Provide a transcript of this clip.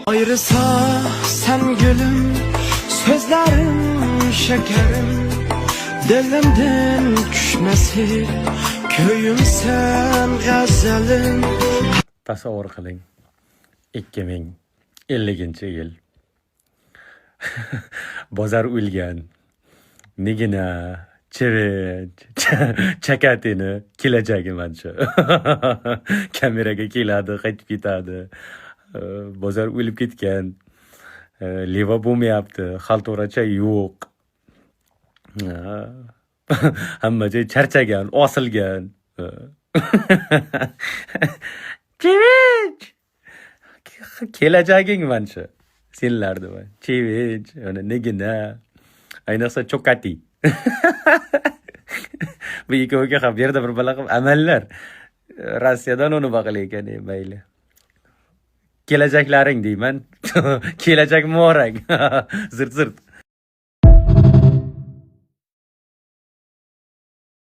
Ayrısa sen gülüm, sözlerim şekerim, dilimden düşmesi, köyüm sen gazelim. Tasavvur qiling. 2050-yil. Bozor o'lgan. Nigina, Chevich, Chakatini kelajagi mancha. Kameraga keladi, qaytib ketadi. Bozor o'lib ketgan. Leva bo'lmayapti, xaltoracha yo'q. Hamma joy charchagan, osilgan. Chevich! Kelajaging mancha. Senlardi va. Chevich, nigina. Ayniqsa Chokati. Bu ikkoviga ham yerda bir bala qilib amallar. Rossiyadan uni baqil ekan, mayli. Kelajaklaring deyman. Kelajak morang. Zirt zirt.